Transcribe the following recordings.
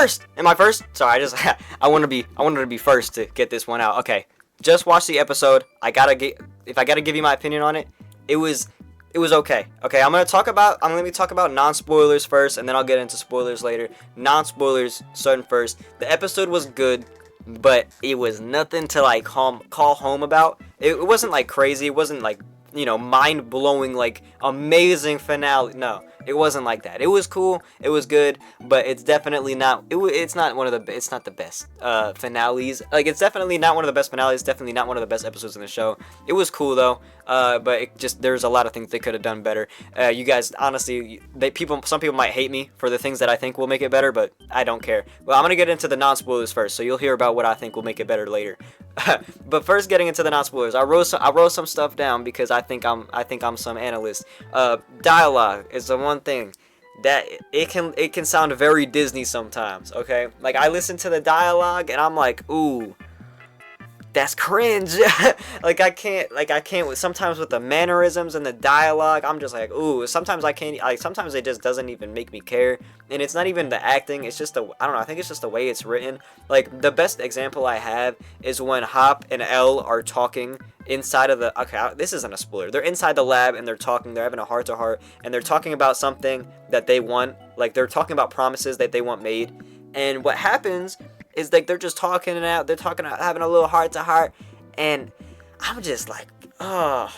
first. Am I first? Sorry, I wanted to be first to get this one out. Okay, just watch the episode. If I gotta give you my opinion on it, it was okay. Okay, I'm gonna talk about non-spoilers first, and then I'll get into spoilers later. Non-spoilers starting first. The episode was good, but it was nothing to like call home about. It wasn't like crazy. It wasn't like, you know, mind-blowing, like amazing finale. No, it wasn't like that. It was cool, it was good, but it's definitely not. It's not the best finales. Like, it's definitely not one of the best finales. Definitely not one of the best episodes in the show. It was cool though, but there's a lot of things they could have done better. You guys, honestly, some people might hate me for the things that I think will make it better, but I don't care. Well, I'm gonna get into the non-spoilers first, so you'll hear about what I think will make it better later. But first, getting into the non-spoilers, I wrote some stuff down because I think I'm some analyst. Dialogue is the one thing that it can sound very Disney sometimes. Okay, like I listen to the dialogue and I'm like, ooh, that's cringe. like I can't sometimes with the mannerisms and the dialogue, I'm just like, ooh. Sometimes I can't, like, sometimes it just doesn't even make me care, and it's not even the acting, it's just I don't know, I think it's just the way it's written. Like, the best example I have is when Hop and Elle are talking inside of this isn't a spoiler, they're inside the lab and they're talking, they're having a heart-to-heart, and they're talking about something that they want, like they're talking about promises that they want made, and what happens is like they're just talking it out, having a little heart-to-heart, and I'm just like, oh,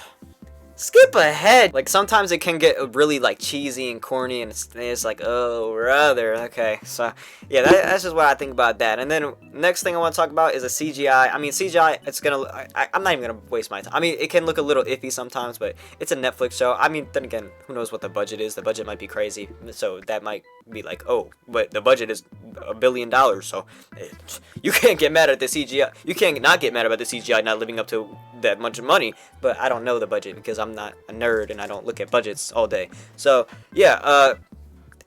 skip ahead. Like, sometimes it can get really like cheesy and corny, and it's like, oh brother. Okay, so yeah, that's just what I think about that. And then next thing I want to talk about is a CGI. I mean, CGI, it's gonna, I'm not even gonna waste my time. I mean, it can look a little iffy sometimes, but it's a Netflix show. I mean, then again, who knows what the budget is? The budget might be crazy, so that might be like, oh, but the budget is $1 billion, so you can't get mad at the CGI. You can't not get mad about the CGI not living up to that much money. But I don't know the budget because I'm not a nerd and I don't look at budgets all day. So yeah,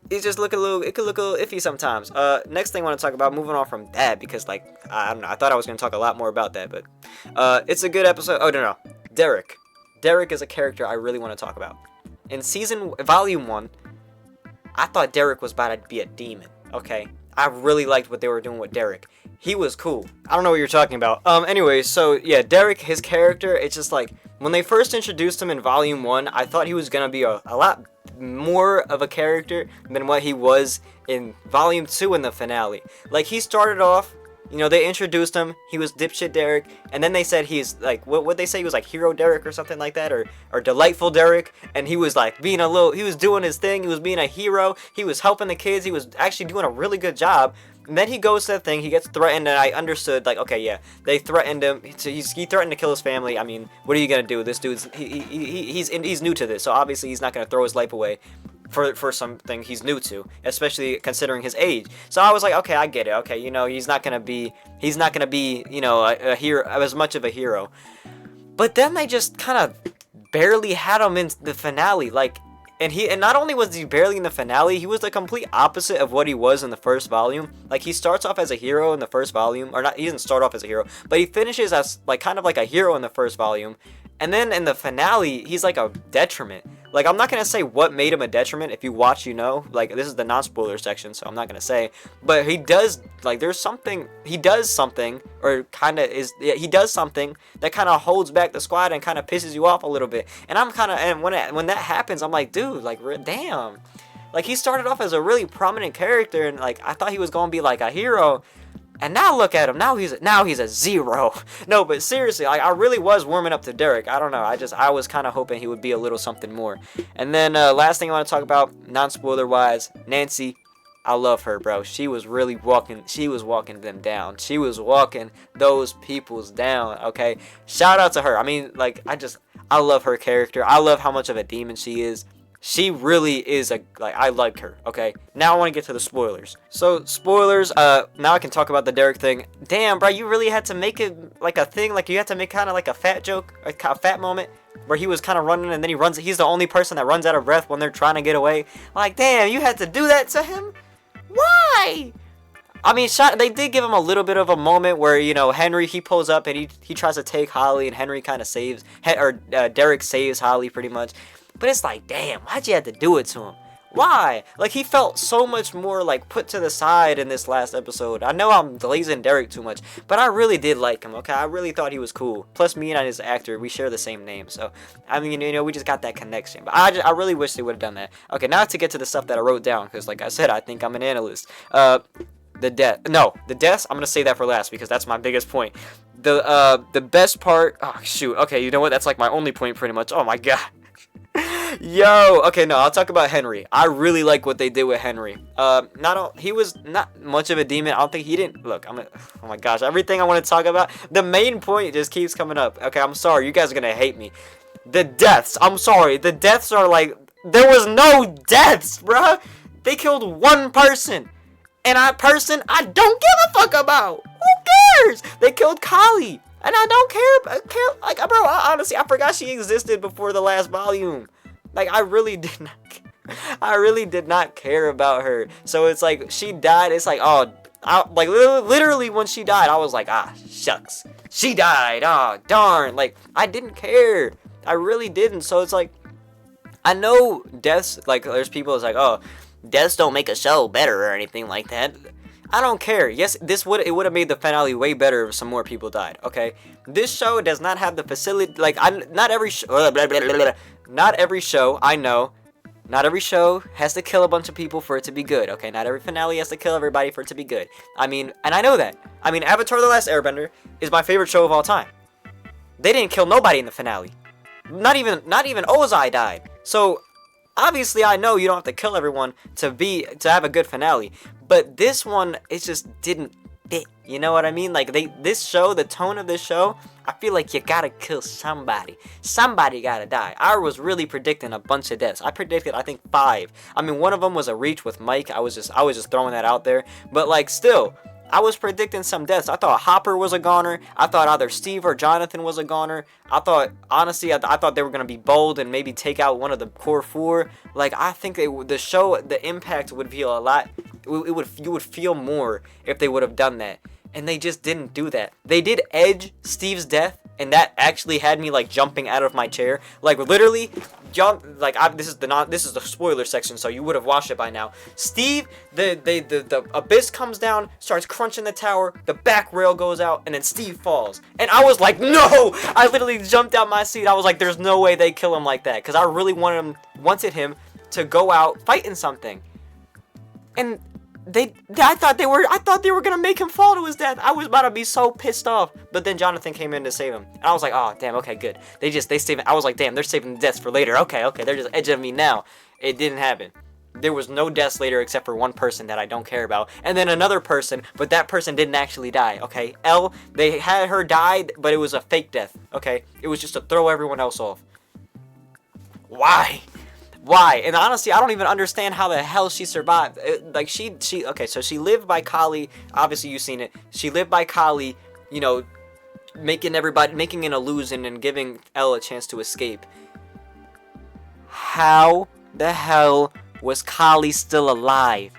it could look a little iffy sometimes. Next thing I want to talk about, moving on from that, because like, I don't know, I thought I was going to talk a lot more about that, but it's a good episode. Oh no, Derek is a character I really want to talk about. In volume 1, I thought Derek was about to be a demon. Okay, I really liked what they were doing with Derek. He was cool. I don't know what you're talking about. Anyway, so yeah, Derek, his character, it's just like, when they first introduced him in volume 1, I thought he was gonna be a lot more of a character than what he was in volume 2 in the finale. Like, he started off, you know, they introduced him, he was dipshit Derek, and then they said he's like, what they say, he was like hero Derek or something like that, or delightful Derek, and he was like he was doing his thing, he was being a hero, he was helping the kids, he was actually doing a really good job. And then he goes to the thing, he gets threatened, and I understood, like, okay, yeah, they threatened him, he threatened to kill his family. I mean, what are you gonna do? This dude's, he's new to this, so obviously he's not gonna throw his life away for something he's new to, especially considering his age. So I was like, okay, I get it. Okay, you know, he's not gonna be, you know, a hero, as much of a hero. But then they just kind of barely had him in the finale, like, and not only was he barely in the finale, he was the complete opposite of what he was in the first volume. Like, he starts off as a hero in the first volume, or not, he doesn't start off as a hero, but he finishes as like kind of like a hero in the first volume, and then in the finale, he's like a detriment. Like, I'm not gonna say what made him a detriment. If you watch, you know. Like, this is the non-spoiler section, so I'm not gonna say. But he does, like, he does something that kind of holds back the squad and kind of pisses you off a little bit. And when that happens, I'm like, dude, like, damn. Like, he started off as a really prominent character, and like, I thought he was gonna be like a hero. And now look at him. Now he's a zero. No, but seriously, I really was warming up to Derek. I don't know. I was kind of hoping he would be a little something more. And then last thing I want to talk about, non-spoiler wise, Nancy. I love her, bro. She was really walking them down. She was walking those peoples down, okay? Shout out to her. I mean, like, I love her character. I love how much of a demon she is. She really is I like her, okay? Now I want to get to the spoilers. So, spoilers, now I can talk about the Derek thing. Damn, bro, you really had to make it like a thing? Like, you had to make kind of like a fat joke, a fat moment, where he was kind of running and then he's the only person that runs out of breath when they're trying to get away. Like, damn, you had to do that to him? Why? I mean, they did give him a little bit of a moment where, you know, Henry, he pulls up and he tries to take Holly, and Henry kind of Derek saves Holly pretty much. But it's like, damn, why'd you have to do it to him? Why? Like, he felt so much more, like, put to the side in this last episode. I know I'm glazing Derek too much, but I really did like him, okay? I really thought he was cool. Plus, me and his actor, we share the same name, so, I mean, you know, we just got that connection. But I really wish they would have done that. Okay, now to get to the stuff that I wrote down, because, like I said, I think I'm an analyst. The deaths, I'm going to say that for last, because that's my biggest point. The best part, oh, shoot, okay, you know what? That's, like, my only point, pretty much. Oh, my God. Yo, okay, no, I'll talk about Henry. I really like what they did with Henry. He was not much of a demon. I don't think he didn't. Look, oh my gosh, everything I want to talk about, the main point just keeps coming up. Okay, I'm sorry, you guys are gonna hate me. The deaths, I'm sorry, the deaths are like, there was no deaths, bruh. They killed one person, and that person I don't give a fuck about. Who cares? They killed Kali. And I don't care, like, bro, honestly, I forgot she existed before the last volume. Like, I really did not care about her. So it's like, she died, it's like, oh, like, literally when she died, I was like, ah, shucks. She died, oh, darn. Like, I didn't care. I really didn't. So it's like, I know deaths, like, there's people that's like, oh, deaths don't make a show better or anything like that. I don't care. Yes, it would have made the finale way better if some more people died. Okay, this show does not have the facility. Like, not every show. I know. Not every show has to kill a bunch of people for it to be good. Okay, not every finale has to kill everybody for it to be good. I mean, and I know that. I mean, Avatar: The Last Airbender is my favorite show of all time. They didn't kill nobody in the finale. Not even Ozai died. So obviously, I know you don't have to kill everyone to have a good finale, but this one, it just didn't fit. You know what I mean? Like, this show, the tone of this show, I feel like you gotta kill somebody. Somebody gotta die. I was really predicting a bunch of deaths. I predicted, I think, 5. I mean, one of them was a reach with Mike. I was just throwing that out there, but like, still, I was predicting some deaths. I thought Hopper was a goner. I thought either Steve or Jonathan was a goner. I thought, honestly, I thought they were going to be bold and maybe take out one of the core 4. Like, I think the show, the impact would feel a lot. You would feel more if they would have done that. And they just didn't do that. They did edge Steve's death, and that actually had me, like, jumping out of my chair. Like, literally, this is the spoiler section, so you would have watched it by now. Steve, the abyss comes down, starts crunching the tower, the back rail goes out, and then Steve falls. And I was like, no! I literally jumped out my seat. I was like, there's no way they kill him like that, because I really wanted him to go out fighting something. And I thought they were gonna make him fall to his death. I was about to be so pissed off, but then Jonathan came in to save him, and I was like, oh damn, okay, good. They saved him. I was like, damn, they're saving the deaths for later. Okay, they're just edging me now. It didn't happen. There was no deaths later except for one person that I don't care about, and then another person, but that person didn't actually die. Okay, Elle, they had her die, but it was a fake death. Okay, it was just to throw everyone else off. Why? And honestly, I don't even understand how the hell she survived. Okay, so she lived by Kali. Obviously, you've seen it. She lived by Kali, you know, making an illusion and giving Elle a chance to escape. How the hell was Kali still alive?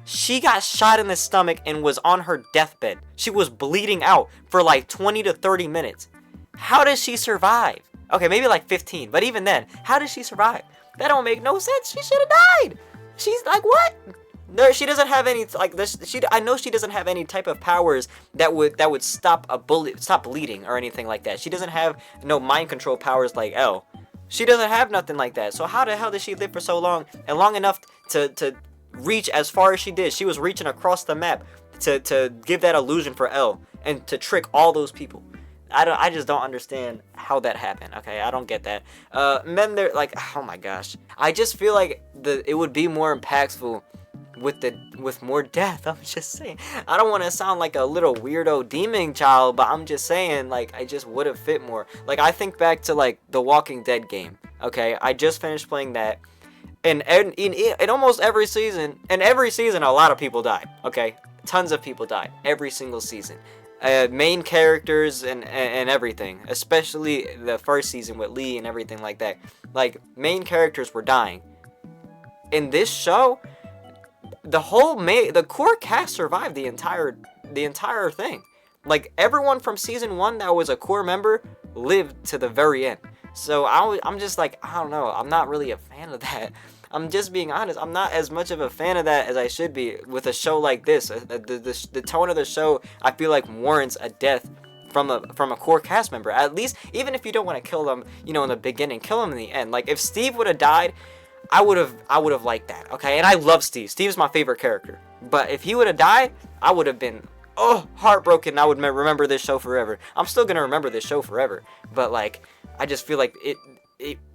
She got shot in the stomach and was on her deathbed. She was bleeding out for like 20 to 30 minutes. How does she survive? Okay, maybe like 15, but even then, how does she survive? That don't make no sense. She should have died. She's like, what? No, she doesn't have any, like, this. I know she doesn't have any type of powers that would stop bleeding or anything like that. She doesn't have no mind control powers like Elle. She doesn't have nothing like that. So how the hell did she live for so long and long enough to reach as far as she did? She was reaching across the map to give that illusion for Elle and to trick all those people. I just don't understand how that happened. Okay, I don't get that. Men, they're like, oh my gosh. I just feel like it would be more impactful with more death. I'm just saying. I don't want to sound like a little weirdo demon child, but I'm just saying, like, I just would have fit more. Like, I think back to like the Walking Dead game. Okay, I just finished playing that, and in almost every season, a lot of people died. Okay, tons of people died every single season. Main characters and everything, especially the first season with Lee and everything like that. Like, main characters were dying. In this show, the core cast survived the entire thing. Like, everyone from season 1 that was a core member lived to the very end. So I'm just like, I don't know, I'm not really a fan of that. I'm just being honest. I'm not as much of a fan of that as I should be with a show like this. The tone of the show, I feel like, warrants a death from a core cast member. At least, even if you don't want to kill them, you know, in the beginning, kill them in the end. Like, if Steve would have died, I would have liked that, okay? And I love Steve. Steve's my favorite character. But if he would have died, I would have been, heartbroken. I would remember this show forever. I'm still going to remember this show forever. But, like, I just feel like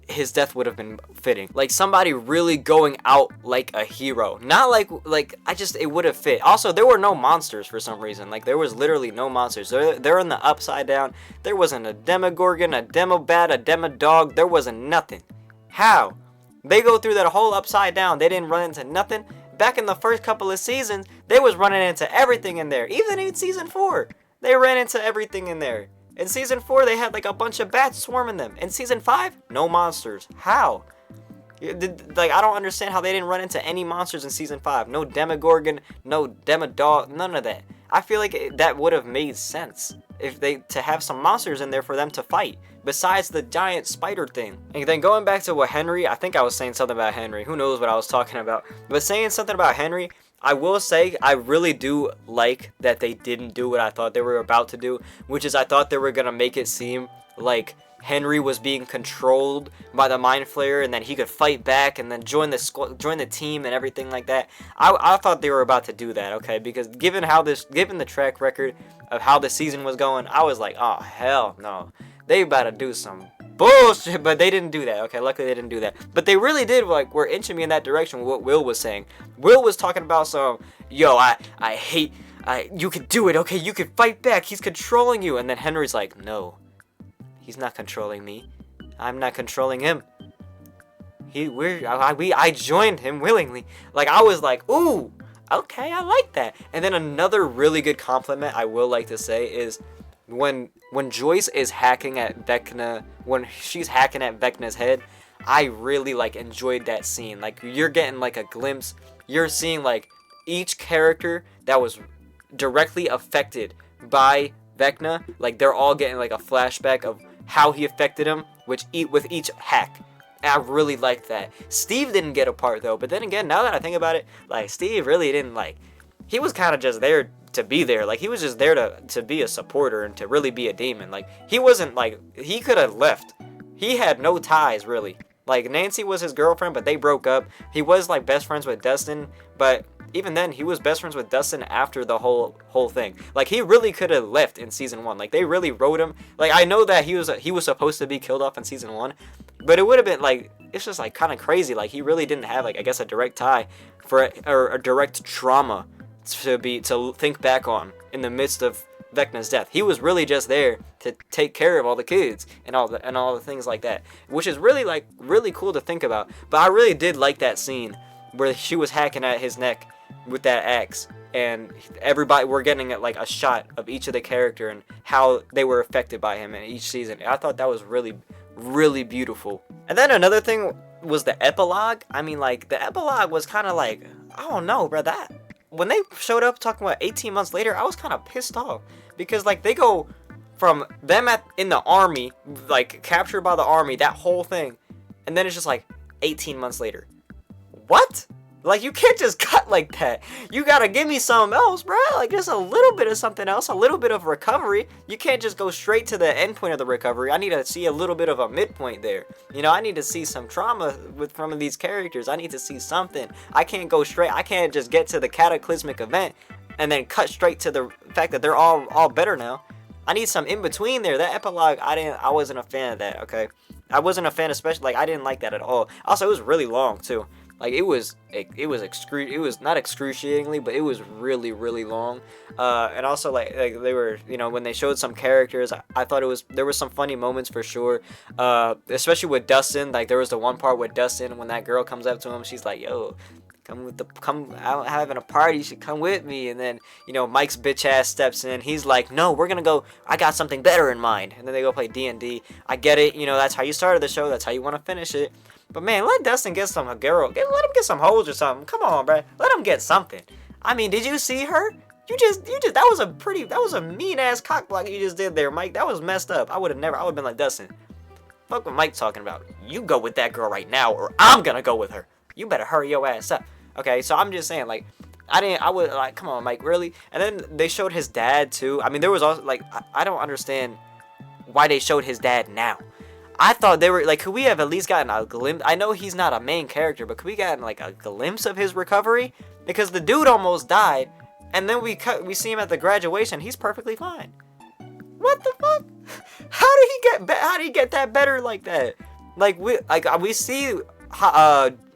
his death would have been fitting. Like, somebody really going out like a hero. Not like it would have fit. Also, there were no monsters for some reason. Like, there was literally no monsters. They're in the Upside Down. There wasn't a Demogorgon, a Demobat, a Demodog. There wasn't nothing. How? They go through that whole Upside Down. They didn't run into nothing. Back in the first couple of seasons, they was running into everything in there. Even in season 4, they ran into everything in there. In season 4, they had like a bunch of bats swarming them. In season 5, no monsters. How? Like, I don't understand how they didn't run into any monsters in season 5. No Demogorgon, no Demodog, none of that. I feel like that would have made sense if to have some monsters in there for them to fight, besides the giant spider thing. And then going back to what Henry, I think I was saying something about Henry. Who knows what I was talking about? But saying something about Henry, I will say I really do like that they didn't do what I thought they were about to do, which is I thought they were going to make it seem like Henry was being controlled by the Mind Flayer, and then he could fight back and then join the team and everything like that. I thought they were about to do that, okay? Because given the track record of how the season was going, I was like, oh hell no, they about to do some bullshit. But they didn't do that, okay? Luckily they didn't do that. But they really did, like, were inching me in that direction. What Will was saying. Will was talking about some, I hate, you could do it, okay? You could fight back. He's controlling you. And then Henry's like, no. He's not controlling me. I'm not controlling him. I joined him willingly. Like, I was like, ooh, okay, I like that. And then another really good compliment I will like to say is when Joyce is hacking at VECNA, when she's hacking at VECNA's head, I really like enjoyed that scene. Like, you're getting like a glimpse. You're seeing like each character that was directly affected by VECNA. Like, they're all getting like a flashback of how he affected him with each hack. And I really liked that. Steve didn't get a part though, but then again, now that I think about it, like, Steve really didn't, like, he was kind of just there to be there. Like, he was just there to be a supporter and to really be a demon. Like, he wasn't, like, he could have left. He had no ties really. Like, Nancy was his girlfriend, but they broke up. He was like best friends with Dustin, but even then, he was best friends with Dustin after the whole thing. Like, he really could have left in season 1. Like, they really wrote him. Like, I know that he was supposed to be killed off in season 1, but it would have been like, it's just like kind of crazy. Like, he really didn't have, like, I guess, a direct tie or a direct trauma to think back on in the midst of VECNA's death. He was really just there to take care of all the kids and all the things like that, which is really, like, really cool to think about. But I really did like that scene where she was hacking at his neck with that axe, and everybody, we're getting like a shot of each of the character and how they were affected by him in each season. I thought that was really, really beautiful. And then another thing was the epilogue. I mean, like, the epilogue was kind of like, I don't know, bro, that when they showed up talking about 18 months later, I was kind of pissed off, because like, they go from them in the army, like captured by the army, that whole thing, and then it's just like 18 months later. What? Like, you can't just cut like that. You gotta give me something else, bro. Like, just a little bit of something else, a little bit of recovery. You can't just go straight to the end point of the recovery. I need to see a little bit of a midpoint there. You know, I need to see some trauma with some of these characters. I need to see something. I can't go straight. I can't just get to the cataclysmic event and then cut straight to the fact that they're all better now. I need some in between there. That epilogue, I wasn't a fan of that, okay? I wasn't a fan, especially, like, I didn't like that at all. Also, it was really long too. Like, it was not excruciatingly, but it was really, really long. And also, like they were, you know, when they showed some characters, I thought there were some funny moments for sure. Especially with Dustin. Like, there was the one part with Dustin when that girl comes up to him, she's like, yo, come out having a party, you should come with me. And then, you know, Mike's bitch ass steps in. He's like, no, we're gonna go, I got something better in mind. And then they go play D&D. I get it, you know, that's how you started the show, that's how you want to finish it. But man, let Dustin get some girl. Let him get some hoes or something. Come on, bro. Let him get something. I mean, did you see her? You just that was a mean ass cock block you just did there, Mike. That was messed up. I would have been like, Dustin, fuck what Mike's talking about. You go with that girl right now, or I'm gonna go with her. You better hurry your ass up. Okay, so I'm just saying, like, I would, like, come on, Mike, really? And then they showed his dad, too. I mean, there was also, like, I don't understand why they showed his dad now. I thought they were, like, could we have at least gotten a glimpse? I know he's not a main character, but could we gotten, like, a glimpse of his recovery? Because the dude almost died, and then we see him at the graduation. He's perfectly fine. What the fuck? How did he get that better like that? Like, we see,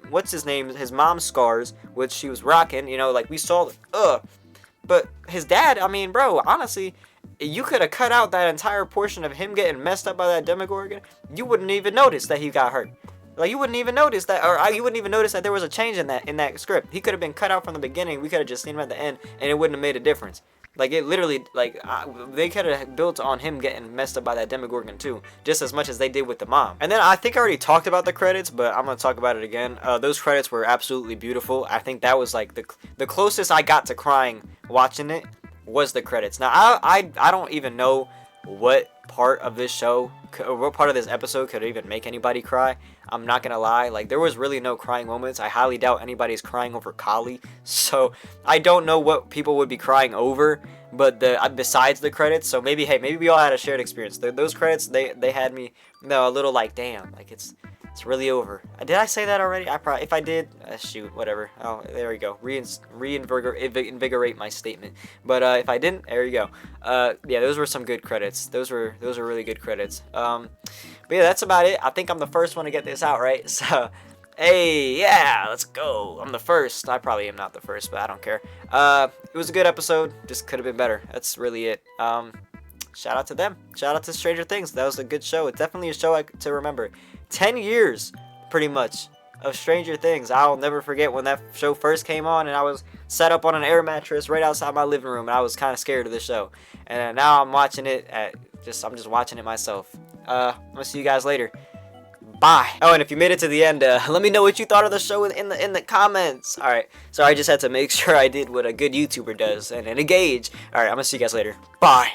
what's his name? His mom's scars, which she was rocking, you know, like, we saw, but his dad, I mean, bro, honestly, you could have cut out that entire portion of him getting messed up by that Demogorgon. You wouldn't even notice that he got hurt. Like, you wouldn't even notice that, or you wouldn't even notice that there was a change in that script. He could have been cut out from the beginning. We could have just seen him at the end, and it wouldn't have made a difference. Like, it literally, like, they could have built on him getting messed up by that Demogorgon too, just as much as they did with the mom. And then I think I already talked about the credits, but I'm gonna talk about it again. Those credits were absolutely beautiful. I think that was like the closest I got to crying watching it was the credits. Now I don't even know what part of this show, or what part of this episode could even make anybody cry. I'm not gonna lie, like, there was really no crying moments. I highly doubt anybody's crying over Kali, so I don't know what people would be crying over, but besides the credits. So maybe, hey, maybe we all had a shared experience. Those credits, they had me, a little like, damn, like, it's really over. Did I say that already? If I did, shoot, whatever. Oh, there we go. Reinvigorate my statement. But if I didn't, there you go. Yeah, those were some good credits. Those were really good credits. But yeah, that's about it. I think I'm the first one to get this out, right? So, hey, yeah, let's go. I'm the first. I probably am not the first, but I don't care. It was a good episode. Just could have been better. That's really it. Shout out to them. Shout out to Stranger Things. That was a good show. It's definitely a show to remember. 10 years, pretty much, of Stranger Things. I'll never forget when that show first came on, and I was set up on an air mattress right outside my living room, and I was kind of scared of the show. And now I'm watching it I'm just watching it myself. I'm gonna see you guys later. Bye. Oh, and if you made it to the end, let me know what you thought of the show in the comments. All right. So I just had to make sure I did what a good YouTuber does and engage. All right. I'm gonna see you guys later. Bye.